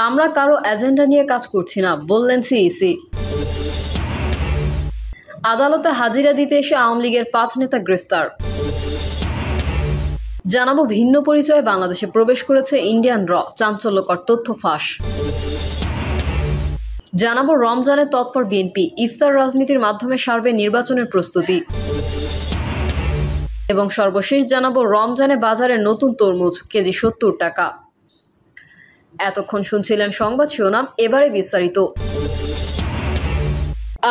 আমরা কারো এজেন্ডা নিয়ে কাজ করছি না, বললেন সিইসি। আদালতে হাজিরা দিতে এসে আওয়ামী লীগের 5 নেতা গ্রেফতার। জানাবো ভিন্ন পরিচয়ে বাংলাদেশে প্রবেশ করেছে ইন্ডিয়ান র, চাঞ্চল্যকর তথ্য ফাঁস। জানাবো রমজানে তৎপর বিএনপি, ইফতার রাজনীতির মাধ্যমে সারবে নির্বাচনের প্রস্তুতি। এবং সর্বশেষ জানাবো রমজানে বাজারে নতুন তরমুজ কেজি 70 টাকা। এতক্ষণ শুনছিলেন সংবাদ শিরোনাম, এবারে বিস্তারিত।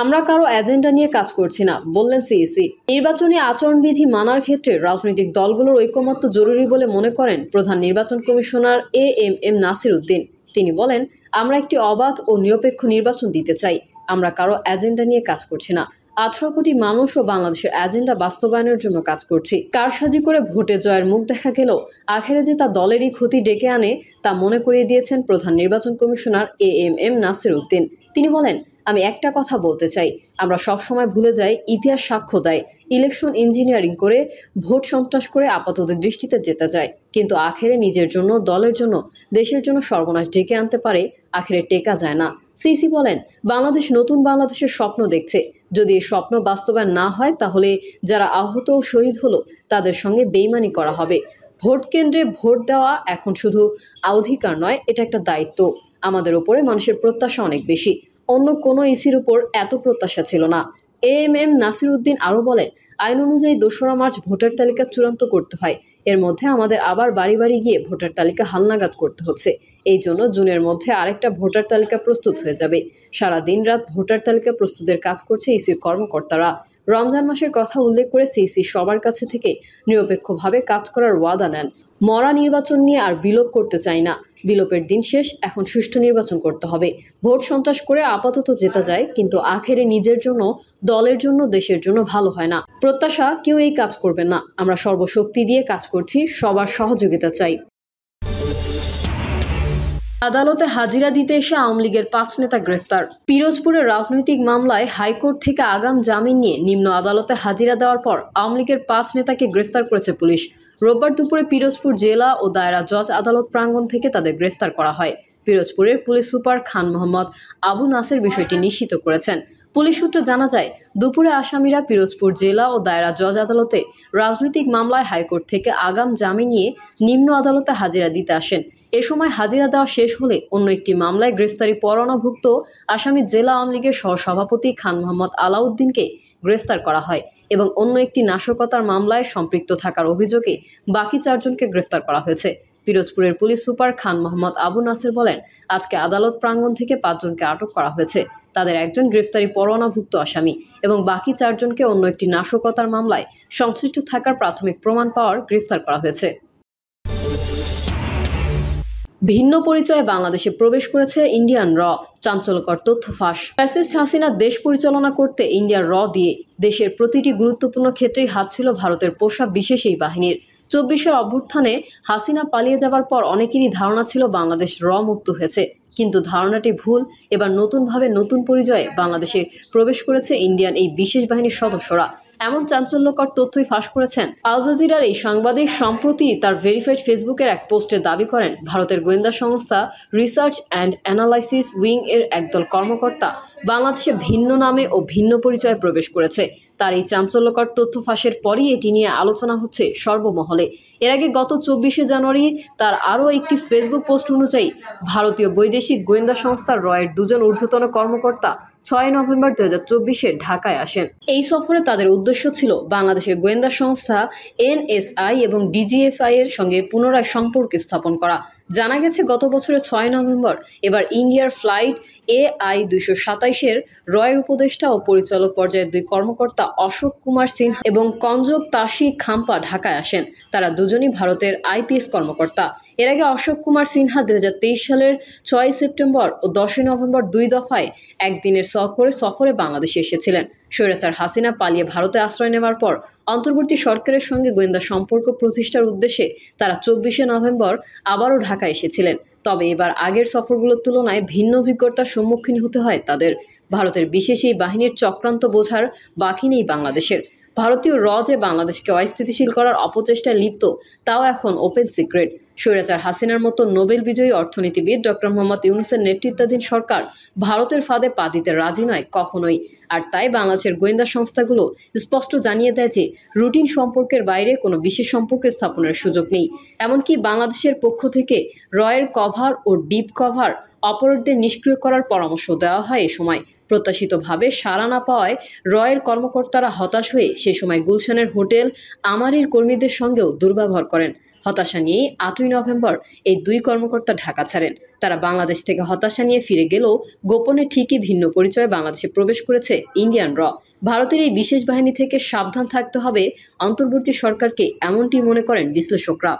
আমরা কারো এজেন্ডা নিয়ে কাজ করছি না, বললেন সিইসি। নির্বাচনী আচরণবিধি মানার ক্ষেত্রে রাজনৈতিক দলগুলোর ঐকমত্য জরুরি বলে মনে করেন প্রধান নির্বাচন কমিশনার এএমএম নাসির উদ্দিন। তিনি বলেন, আমরা একটি অবাধ ও নিরপেক্ষ নির্বাচন দিতে চাই। আমরা কারো এজেন্ডা নিয়ে কাজ করছি না। 18 কোটি মানুষ ও বাংলাদেশের এজেন্ডা বাস্তবায়নের জন্য কাজ করছি। কারসাজি করে ভোটে জয়ের মুখ দেখা গেলেও আখেরে যে তা দলেরই ক্ষতি ডেকে আনে তা মনে করিয়ে দিয়েছেন প্রধান নির্বাচন কমিশনার এএমএম নাসির উদ্দিন। তিনি বলেন, আমি একটা কথা বলতে চাই, আমরা সবসময় ভুলে যাই, ইতিহাস সাক্ষ্য দেয় ইলেকশন ইঞ্জিনিয়ারিং করে ভোট সন্ত্রাস করে আপাতত দৃষ্টিতে যেতে যায়, কিন্তু আখেরে নিজের জন্য, দলের জন্য, দেশের জন্য সর্বনাশ ডেকে আনতে পারে, আখেরে টেকা যায় না। সিসি বলেন, বাংলাদেশ নতুন বাংলাদেশের স্বপ্ন দেখছে। যদি এই স্বপ্ন বাস্তবায়ন না হয় তাহলে যারা আহত ও শহীদ হলো তাদের সঙ্গে বেইমানি করা হবে। ভোট কেন্দ্রে ভোট দেওয়া এখন শুধু অধিকার নয়, এটা একটা দায়িত্ব। আমাদের উপরে মানুষের প্রত্যাশা অনেক বেশি। অন্য কোনো ইসির উপর এত প্রত্যাশা ছিল না। এএমএম নাসির উদ্দিন আরও বলেন, আইন অনুযায়ী 2রা মার্চ ভোটার তালিকা চূড়ান্ত করতে হয়। এর মধ্যে আমাদের আবার বাড়ি বাড়ি গিয়ে ভোটার তালিকা হালনাগাদ করতে হচ্ছে। এই জন্য জুনের মধ্যে আরেকটা ভোটার তালিকা প্রস্তুত হয়ে যাবে। সারা দিন রাত ভোটার তালিকা প্রস্তুতের কাজ করছে ইসির কর্মকর্তারা। রমজান মাসের কথা উল্লেখ করে সিইসি সবার কাছে থেকে নিরপেক্ষভাবে কাজ করার ওয়াদা নেন। মরা নির্বাচন নিয়ে আর বিলোপ করতে চাই না। বিলোপের দিন শেষ, এখন সুষ্ঠু নির্বাচন করতে হবে। ভোট সন্ত্রাস করে আপাতত জেতা যায়, কিন্তু আখেরে নিজের জন্য, দলের জন্য, দেশের জন্য ভালো হয় না। প্রত্যাশা কেউ এই কাজ করবে না। আমরা সর্বশক্তি দিয়ে কাজ করছি, সবার সহযোগিতা চাই। আদালতে হাজিরা দিতে এসে আওয়ামী লীগের 5 নেতা গ্রেফতার। পিরোজপুরের রাজনৈতিক মামলায় হাইকোর্ট থেকে আগাম জামিন নিয়ে নিম্ন আদালতে হাজিরা দেওয়ার পর আওয়ামী লীগের 5 নেতাকে গ্রেফতার করেছে পুলিশ। রোববার দুপুরে পিরোজপুর জেলা ও দায়রা জজ আদালত প্রাঙ্গণ থেকে তাদের গ্রেফতার করা হয়। পিরোজপুরের পুলিশ সুপার খান মোহাম্মদ আবু নাসের বিষয়টি নিশ্চিত করেছেন। পুলিশ সূত্রে জানা যায়, দুপুরে আসামিরা পিরোজপুর জেলা ও দায়রা জজ আদালতে রাজনৈতিক মামলায় হাইকোর্ট থেকে আগাম জামিন নিয়ে নিম্ন আদালতে হাজিরা দিতে আসেন। এ সময় হাজিরা দেওয়া শেষ হলে অন্য একটি মামলায় গ্রেফতারি পরোয়ানাভুক্ত আসামি জেলা আওয়ামী লীগের সহসভাপতি খান মোহাম্মদ আলাউদ্দিনকে গ্রেফতার করা হয় এবং অন্য একটি নাশকতার মামলায় সম্পৃক্ত থাকার অভিযোগে বাকি 4 জনকে গ্রেফতার করা হয়েছে। পিরোজপুরের পুলিশ সুপার খান মোহাম্মদ আবু নাসের বলেন, আজকে আদালত প্রাঙ্গণ থেকে 5 জনকে আটক করা হয়েছে। তাদের একজন গ্রেফতারি পরোয়ানাভুক্ত আসামি এবং বাকি 4 জনকে অন্য একটি নাশকতার মামলায় সংশ্লিষ্ট থাকার প্রাথমিক প্রমাণ পাওয়ার গ্রেফতার করা হয়েছে। ভিন্ন পরিচয়ে বাংলাদেশে প্রবেশ করেছে ইন্ডিয়ান র, চাঞ্চল্যকর তথ্য ফাঁস। ফ্যাসিস্ট হাসিনা দেশ পরিচালনা করতে ইন্ডিয়ার র দিয়ে দেশের প্রতিটি গুরুত্বপূর্ণ ক্ষেত্রেই হাত ছিল ভারতের পোষা বিশেষ এই বাহিনীর। 24-এর অভ্যুত্থানে হাসিনা পালিয়ে যাবার পর অনেকেরই ধারণা ছিল বাংলাদেশ র মুক্ত হয়েছে, কিন্তু ধারণাটি ভুল। এবার নতুনভাবে নতুন পরিচয়ে বাংলাদেশে প্রবেশ করেছে ইন্ডিয়ান এই বিশেষ বাহিনীর সদস্যরা। এমন চাঞ্চল্যকর তথ্যই ফাঁস করেছেন আল জাজিরার এই সাংবাদিক। সম্প্রতি তার ভেরিফাইড ফেসবুকের এক পোস্টে দাবি করেন, ভারতের গোয়েন্দা সংস্থা রিসার্চ অ্যান্ড অ্যানালাইসিস উইং এর একদল কর্মকর্তা বাংলাদেশে ভিন্ন নামে ও ভিন্ন পরিচয়ে প্রবেশ করেছে। তার এই চাঞ্চল্যকর তথ্য ফাঁসের পরই এটি নিয়ে আলোচনা হচ্ছে সর্বমহলে। এর আগে গত 24শে জানুয়ারি তার আরও একটি ফেসবুক পোস্ট অনুযায়ী ভারতীয় বৈদেশিক গোয়েন্দা সংস্থা রয়ের 2 জন ঊর্ধ্বতন কর্মকর্তা 6 নভেম্বর 2024 ঢাকায় আসেন। এই সফরে তাদের উদ্দেশ্য ছিল বাংলাদেশের গোয়েন্দা সংস্থা এনএসআই এবং ডিজিএফআই এর সঙ্গে পুনরায় সম্পর্ক স্থাপন করা। জানা গেছে, গত বছরের 6 নভেম্বর এবার ইন্ডিয়ার ফ্লাইট AI 227-এর রয়ের উপদেষ্টা ও পরিচালক পর্যায়ের 2 কর্মকর্তা অশোক কুমার সিনহা এবং কঞ্জক তাশি খাম্পা ঢাকায় আসেন। তারা দুজনই ভারতের IPS কর্মকর্তা। এর আগে অশোক কুমার সিনহা 2023 সালের 6 সেপ্টেম্বর ও 10 নভেম্বর 2 দফায় একদিনের সফরে বাংলাদেশে এসেছিলেন। স্বৈরাচার হাসিনা পালিয়ে ভারতে আশ্রয় নেওয়ার পর অন্তর্বর্তী সরকারের সঙ্গে গোয়েন্দা সম্পর্ক প্রতিষ্ঠার উদ্দেশ্যে তারা 24শে নভেম্বর আবারও ঢাকা এসেছিলেন। তবে এবার আগের সফরগুলোর তুলনায় ভিন্ন অভিজ্ঞতার সম্মুখীন হতে হয় তাদের। ভারতের বিশেষ এই বাহিনীর চক্রান্ত বোঝার বাকি নেই বাংলাদেশের। ভারতীয় র যে বাংলাদেশকে অস্থিতিশীল করার অপচেষ্টায় লিপ্ত তাও এখন ওপেন সিক্রেট। স্বৈরাচার হাসিনার মতো নোবেল বিজয়ী অর্থনীতিবিদ ডক্টর মোহাম্মদ ইউনূসের নেতৃত্বাধীন সরকার ভারতের ফাঁদে পা দিতে রাজি নয় কখনোই। আর তাই বাংলাদেশের গোয়েন্দা সংস্থাগুলো স্পষ্ট জানিয়ে দেয় যে রুটিন সম্পর্কের বাইরে কোনো বিশেষ সম্পর্ক স্থাপনের সুযোগ নেই। এমনকি বাংলাদেশের পক্ষ থেকে রয়ের কভার ও ডিপ কভার অপারেটরদের নিষ্ক্রিয় করার পরামর্শ দেওয়া হয় এ সময়। প্রত্যাশিতভাবে সাড়া না পাওয়ায় রয়ের কর্মকর্তারা হতাশ হয়ে সে সময় গুলশানের হোটেল আমারির কর্মীদের সঙ্গেও দুর্ব্যবহার করেন। হতাশা নিয়েই 8ই নভেম্বর এই দুই কর্মকর্তা ঢাকা ছাড়েন। তারা বাংলাদেশ থেকে হতাশা নিয়ে ফিরে গেলেও গোপনে ঠিকই ভিন্ন পরিচয়ে বাংলাদেশে প্রবেশ করেছে ইন্ডিয়ান র। ভারতের এই বিশেষ বাহিনী থেকে সাবধান থাকতে হবে অন্তর্বর্তী সরকারকে, এমনটি মনে করেন বিশ্লেষকরা।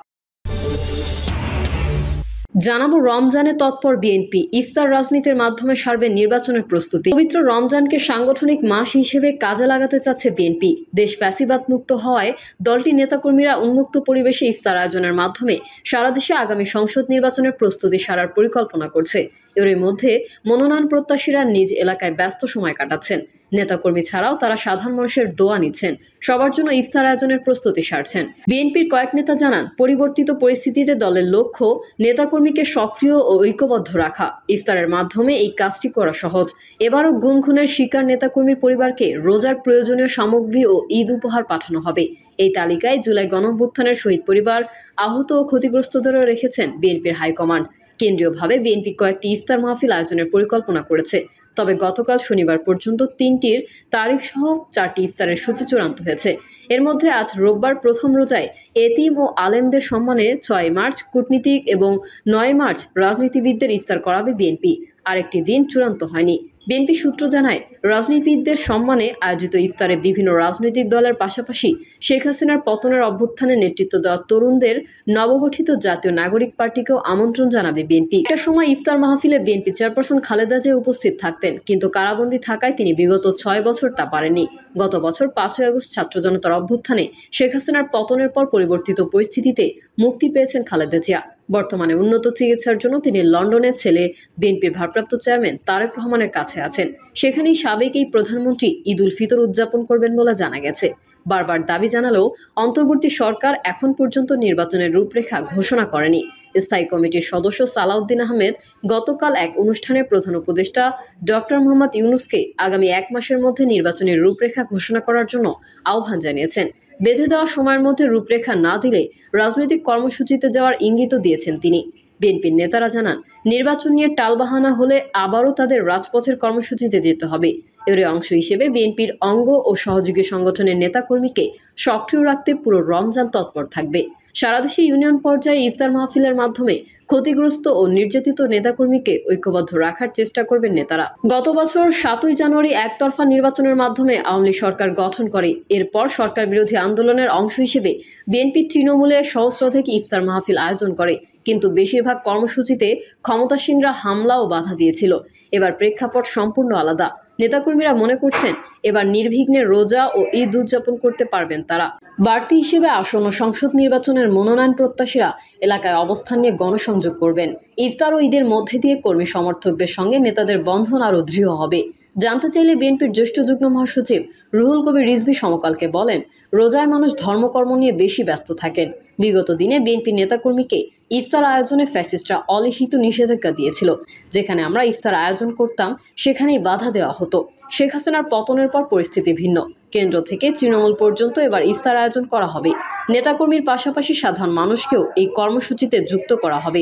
জানাবো রমজানে তৎপর বিএনপি, ইফতার রাজনীতির মাধ্যমে সারবে নির্বাচনের প্রস্তুতি। পবিত্র রমজানকে সাংগঠনিক মাস হিসেবে কাজে লাগাতে চাচ্ছে বিএনপি। দেশ ফ্যাসিবাদ মুক্ত হওয়ায় দলটির নেতাকর্মীরা উন্মুক্ত পরিবেশে ইফতার আয়োজনের মাধ্যমে সারা দেশে আগামী সংসদ নির্বাচনের প্রস্তুতি সারার পরিকল্পনা করছে। এর মধ্যে মনোনয়ন প্রত্যাশীরা নিজ এলাকায় ব্যস্ত সময় কাটাচ্ছেন। নেতাকর্মী ছাড়াও তারা সাধারণ মানুষের দোয়া নিচ্ছেন, সবার জন্য ইফতার আয়োজনের প্রস্তুতি সারছেন। বিএনপির কয়েক নেতা জানান, পরিবর্তিত পরিস্থিতিতে দলের লক্ষ্য নেতাকর্মীকে সক্রিয় ও ঐক্যবদ্ধ রাখা। ইফতারের মাধ্যমে এই কাজটি করা সহজ। এবারও গুম-খুনের শিকার নেতাকর্মীর পরিবারকে রোজার প্রয়োজনীয় সামগ্রী ও ঈদ উপহার পাঠানো হবে। এই তালিকায় জুলাই গণঅভ্যুত্থানের শহীদ পরিবার, আহত ও ক্ষতিগ্রস্তদেরও রেখেছেন বিএনপির হাইকমান্ড। কেন্দ্রীয়ভাবে বিএনপি কয়েকটি ইফতার মাহফিল আয়োজনের পরিকল্পনা করেছে। তবে গতকাল শনিবার পর্যন্ত 3টির তারিখ সহ 4টি ইফতারের সূচি চূড়ান্ত হয়েছে। এর মধ্যে আজ রোববার প্রথম রোজায় এতিম ও আলেমদের সম্মানে 6 মার্চ কূটনীতিক এবং 9 মার্চ রাজনীতিবিদদের ইফতার করাবে বিএনপি। আরেকটি দিন চূড়ান্ত হয়নি। বিএনপি সূত্র জানায়, রাজনীতিবিদদের সম্মানে আয়োজিত ইফতারে বিভিন্ন রাজনৈতিক দলের পাশাপাশি শেখ হাসিনার পতনের অভ্যুত্থানে নেতৃত্ব দেওয়া তরুণদের নবগঠিত জাতীয় নাগরিক পার্টিকেও আমন্ত্রণ জানাবে বিএনপি। একটা সময় ইফতার মাহফিলে বিএনপি চেয়ারপারসন খালেদা জিয়া উপস্থিত থাকতেন, কিন্তু কারাবন্দী থাকায় তিনি বিগত 6 বছর তা পারেননি। গত বছর 5ই আগস্ট ছাত্র জনতার অভ্যুত্থানে শেখ হাসিনার পতনের পর পরিবর্তিত পরিস্থিতিতে মুক্তি পেয়েছেন খালেদা জিয়া। বর্তমানে উন্নত চিকিৎসার জন্য তিনি লন্ডনের ছেলে বিএনপির ভারপ্রাপ্ত চেয়ারম্যান তারেক রহমানের কাছে আছেন। সেখানেই সাবেক এই প্রধানমন্ত্রী ঈদ উল ফিতর উদযাপন করবেন বলে জানা গেছে। বারবার দাবি জানালেও অন্তর্বর্তী সরকার এখন পর্যন্ত নির্বাচনের রূপরেখা ঘোষণা করেনি। স্থায়ী কমিটির সদস্য সালাউদ্দিন আহমেদ গতকাল এক অনুষ্ঠানে প্রধান উপদেষ্টা ডক্টর মোহাম্মদ ইউনূসকে আগামী 1 মাসের মধ্যে নির্বাচনের রূপরেখা ঘোষণা করার জন্য আহ্বান জানিয়েছেন। বেঁধে দেওয়া সময়ের মধ্যে রূপরেখা না দিলে রাজনৈতিক কর্মসূচিতে যাওয়ার ইঙ্গিতও দিয়েছেন তিনি। বিএনপির নেতারা জানান, নির্বাচন নিয়ে টালবাহানা হলে আবারও তাদের রাজপথের কর্মসূচিতে যেতে হবে। এর অংশ হিসেবে বিএনপির অঙ্গ ও সহযোগী সংগঠনের নেতাকর্মীকে সক্রিয় রাখতে পুরো রমজান তৎপর থাকবে। সারা দেশে ইউনিয়ন পর্যায়ে ইফতার মাহফিলের মাধ্যমে ক্ষতিগ্রস্ত ও নির্যাতিত নেতাকর্মীকে ঐক্যবদ্ধ রাখার চেষ্টা করবেন নেতারা। গত বছর 7ই জানুয়ারি একতরফা নির্বাচনের মাধ্যমে আওয়ামী লীগ সরকার গঠন করে। এরপর সরকার বিরোধী আন্দোলনের অংশ হিসেবে বিএনপি তৃণমূলে সহস্রাধিক ইফতার মাহফিল আয়োজন করে, কিন্তু বেশিরভাগ কর্মসূচিতে ক্ষমতাসীনরা হামলা ও বাধা দিয়েছিল। এবার প্রেক্ষাপট সম্পূর্ণ আলাদা। নেতাকর্মীরা মনে করছেন এবার নির্বিঘ্নে রোজা ও ঈদ উদযাপন করতে পারবেন তারা। বাড়তি হিসেবে আসন্ন সংসদ নির্বাচনের মনোনয়ন প্রত্যাশীরা এলাকায় অবস্থান নিয়ে গণসংযোগ করবেন। ইফতার ও ঈদের মধ্যে দিয়ে কর্মী সমর্থকদের সঙ্গে নেতাদের বন্ধন আরও দৃঢ় হবে। জানতে চাইলে বিএনপির জ্যেষ্ঠ যুগ্ম মহাসচিব রুহুল কবির রিজভী সমকালকে বলেন, রোজায় মানুষ ধর্মকর্ম নিয়ে বেশি ব্যস্ত থাকেন। বিগত দিনে বিএনপি নেতাকর্মীকে ইফতার আয়োজনে ফ্যাসিস্টরা অলিখিত নিষেধাজ্ঞা দিয়েছিল। যেখানে আমরা ইফতার আয়োজন করতাম সেখানেই বাধা দেওয়া হতো। শেখ হাসিনার পতনের পর পরিস্থিতি ভিন্ন। কেন্দ্র থেকে তৃণমূল পর্যন্ত এবার ইফতার আয়োজন করা হবে। নেতাকর্মীর পাশাপাশি সাধারণ মানুষকেও এই কর্মসূচিতে যুক্ত করা হবে।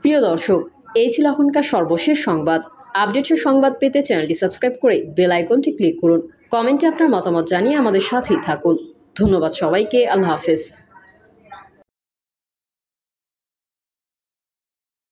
প্রিয় দর্শক, এই ছিল এখনকার সর্বশেষ সংবাদ। আপডেটের সংবাদ পেতে চ্যানেলটি সাবস্ক্রাইব করে বেল আইকনটি ক্লিক করুন। কমেন্টে আপনার মতামত জানিয়ে আমাদের সাথেই থাকুন। ধন্যবাদ সবাইকে। আল্লাহ হাফেজ।